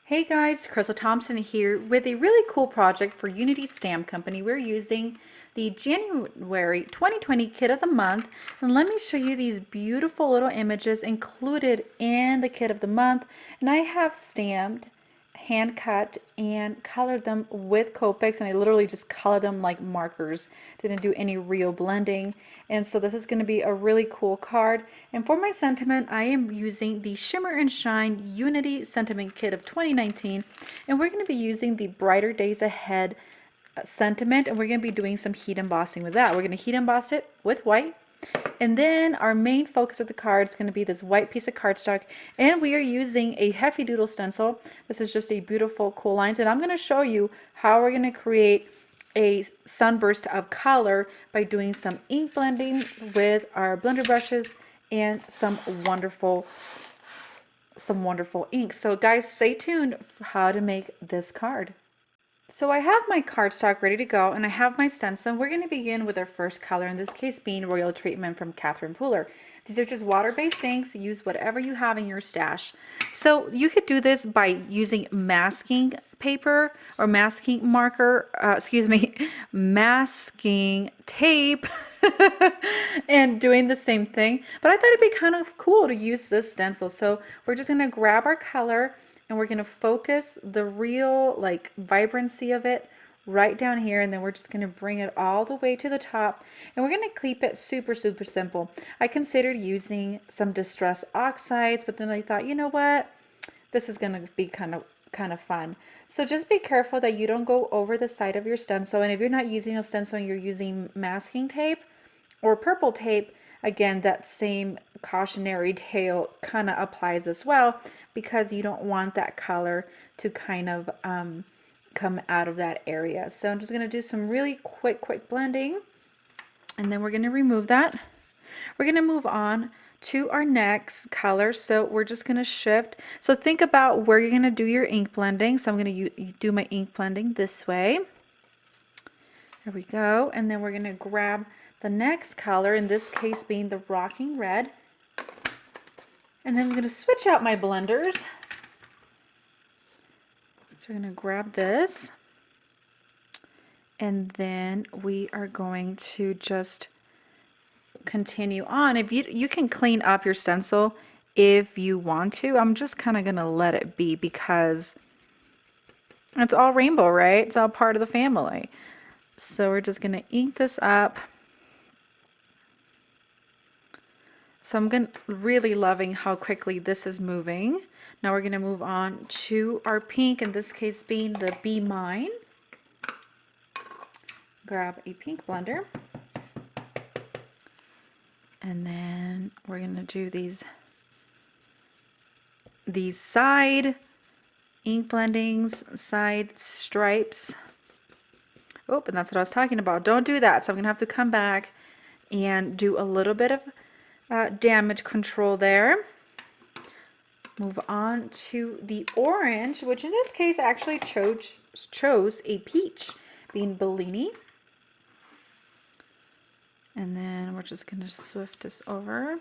Hey guys, Crystal Thompson here with a really cool project for Unity Stamp Company. We're using the January 2020 Kit of the Month, and let me show you these beautiful little images included in the Kit of the Month. And I have stamped, hand cut, and colored them with Copics, and I literally just colored them like markers. Didn't do any real blending. And so this is going to be a really cool card. And for my sentiment, I am using the Shimmer and Shine Unity Sentiment Kit of 2019. And we're going to be using the Brighter Days Ahead sentiment, and we're going to be doing some heat embossing with that. We're going to heat emboss it with white. And then our main focus of the card is going to be this white piece of cardstock, and we are using a Hefty Doodle stencil. This is just a beautiful, cool lines, and I'm going to show you how we're going to create a sunburst of color by doing some ink blending with our blender brushes and some wonderful ink. So guys, stay tuned for how to make this card. So I have my cardstock ready to go, and I have my stencil. We're going to begin with our first color, in this case being Royal Treatment from Catherine Pooler. These are just water-based inks. Use whatever you have in your stash. So you could do this by using masking paper or masking marker, masking tape, and doing the same thing. But I thought it'd be kind of cool to use this stencil. So we're just going to grab our color, and we're going to focus the real like vibrancy of it right down here, and then we're just going to bring it all the way to the top, and we're going to keep it super simple. I considered using some distress oxides, but then I thought, you know what, this is going to be kind of fun. So just be careful that you don't go over the side of your stencil, and if you're not using a stencil and you're using masking tape or purple tape, again, that same cautionary tale kind of applies as well, because you don't want that color to kind of come out of that area. So I'm just going to do some really quick blending, and then we're going to remove that. We're going to move on to our next color. So we're just going to shift. So think about where you're going to do your ink blending. So I'm going to do my ink blending this way. There we go. And then we're going to grab the next color, in this case being the Rocking Red. And then I'm going to switch out my blenders. So we're going to grab this. And then we are going to just continue on. If you can clean up your stencil if you want to. I'm just kind of going to let it be because it's all rainbow, right? It's all part of the family. So we're just going to ink this up. So I'm really loving how quickly this is moving. Now we're going to move on to our pink, in this case being the Be Mine. Grab a pink blender. And then we're going to do these side ink blendings, side stripes. Oh, and that's what I was talking about. Don't do that. So I'm going to have to come back and do a little bit of damage control there. Move on to the orange, which in this case I actually chose a peach, being Bellini. And then we're just going to swift this over.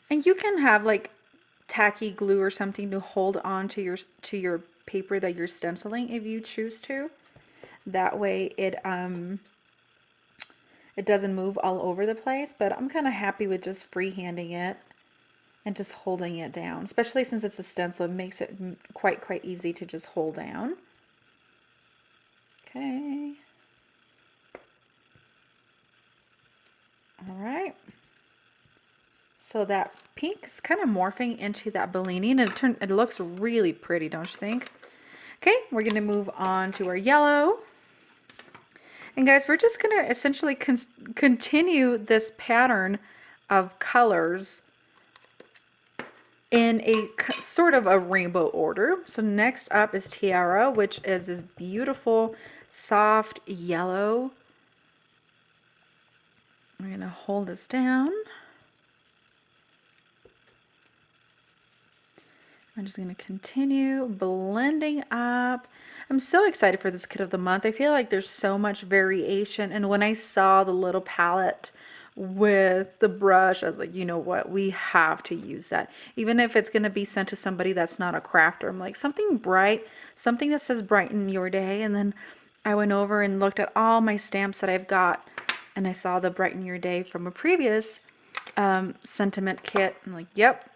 And you can have like tacky glue or something to hold on to your paper that you're stenciling if you choose to. That way it doesn't move all over the place, but I'm kind of happy with just freehanding it and just holding it down, especially since it's a stencil. It makes it quite easy to just hold down. Okay. All right. So that pink is kind of morphing into that Bellini, and it looks really pretty, don't you think? Okay, we're going to move on to our yellow. And guys, we're just going to essentially continue this pattern of colors in a sort of a rainbow order. So next up is Tiara, which is this beautiful soft yellow. We're going to hold this down. I'm just going to continue blending up. I'm so excited for this kit of the month. I feel like there's so much variation, and when I saw the little palette with the brush. I was like, you know what? We have to use that. Even if it's going to be sent to somebody that's not a crafter. I'm like, something bright, something that says brighten your day. And then I went over and looked at all my stamps that I've got, and I saw the brighten your day from a previous sentiment kit. I'm like, yep,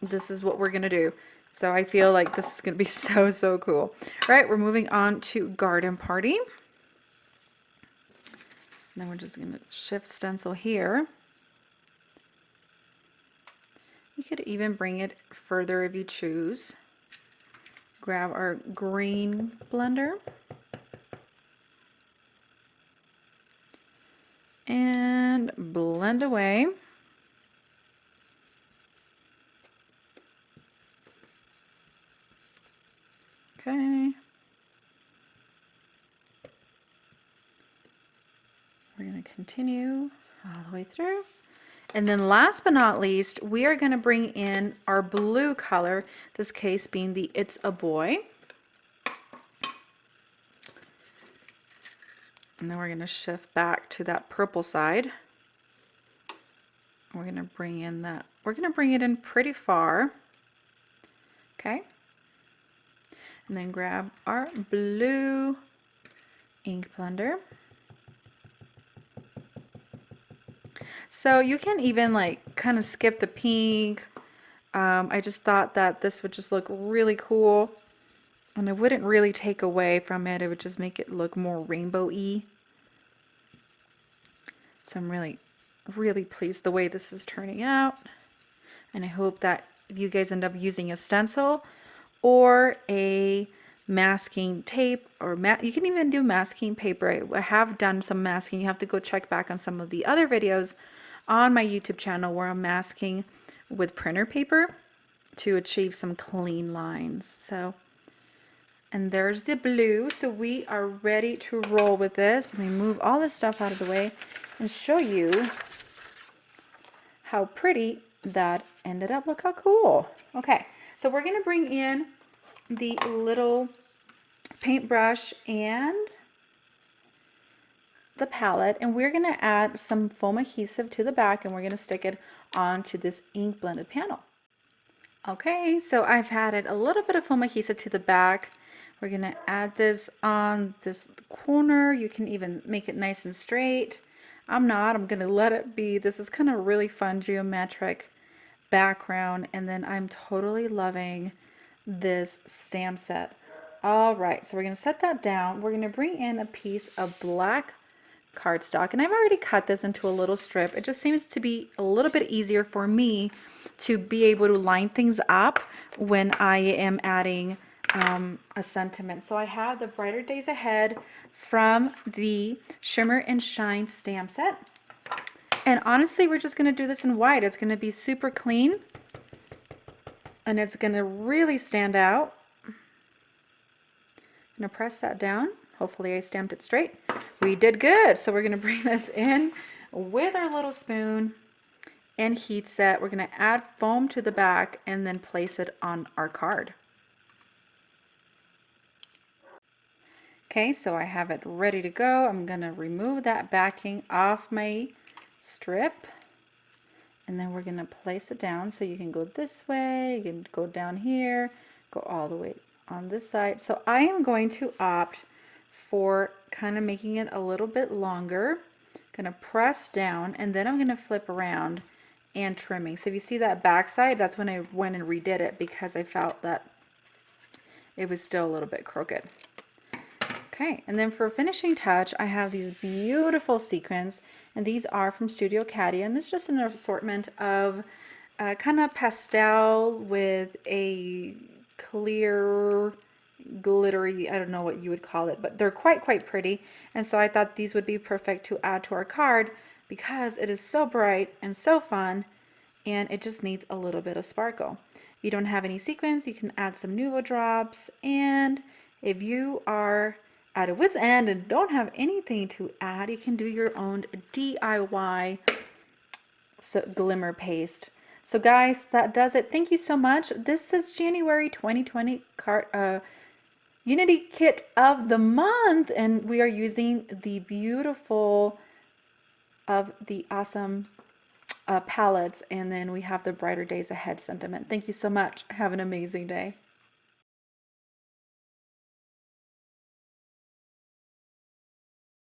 this is what we're going to do. So I feel like this is going to be so, so cool. All right, we're moving on to Garden Party. Then we're just going to shift stencil here. You could even bring it further if you choose. Grab our green blender. And blend away. Okay. We're going to continue all the way through. And then last but not least, we are going to bring in our blue color, this case being the It's a Boy. And then we're going to shift back to that purple side. We're going to bring in that, we're going to bring it in pretty far. Okay. And then grab our blue ink blender. So you can even like kind of skip the pink. I just thought that this would just look really cool. And it wouldn't really take away from it. It would just make it look more rainbow-y. So I'm really, really pleased the way this is turning out. And I hope that if you guys end up using a stencil or a masking tape, or you can even do masking paper. I have done some masking. You have to go check back on some of the other videos on my YouTube channel where I'm masking with printer paper to achieve some clean lines. So, and there's the blue. So we are ready to roll with this. Let me move all this stuff out of the way and show you how pretty that ended up. Look how cool. Okay, so we're gonna bring in the little paintbrush and the palette, and we're going to add some foam adhesive to the back, and we're going to stick it onto this ink blended panel. Okay, so I've added a little bit of foam adhesive to the back. We're going to add this on this corner. You can even make it nice and straight. I'm going to let it be. This is kind of really fun geometric background, and then I'm totally loving this stamp set. All right, so we're going to set that down. We're going to bring in a piece of black cardstock, and I've already cut this into a little strip. It just seems to be a little bit easier for me to be able to line things up when I am adding a sentiment. So I have the Brighter Days Ahead from the Shimmer and Shine stamp set. And honestly, we're just going to do this in white. It's going to be super clean, and it's going to really stand out. I'm going to press that down. Hopefully I stamped it straight. We did good. So we're going to bring this in with our little spoon and heat set. We're going to add foam to the back and then place it on our card. Okay, so I have it ready to go. I'm going to remove that backing off my strip. And then we're going to place it down. So you can go this way, you can go down here, go all the way on this side. So I am going to opt for kind of making it a little bit longer. Going to press down, and then I'm going to flip around and trimming. So if you see that back side, that's when I went and redid it because I felt that it was still a little bit crooked. Okay, and then for finishing touch, I have these beautiful sequins, and these are from Studio Caddy, and this is just an assortment of kind of pastel with a clear, glittery, I don't know what you would call it, but they're quite pretty. And so I thought these would be perfect to add to our card because it is so bright and so fun, and it just needs a little bit of sparkle. If you don't have any sequins, you can add some Nuvo drops, and if you are at a wit's end and don't have anything to add, you can do your own DIY glimmer paste. So guys, that does it. Thank you so much. This is January 2020 Unity Kit of the month, and we are using the beautiful of the awesome palettes. And then we have the brighter days ahead sentiment. Thank you so much. Have an amazing day.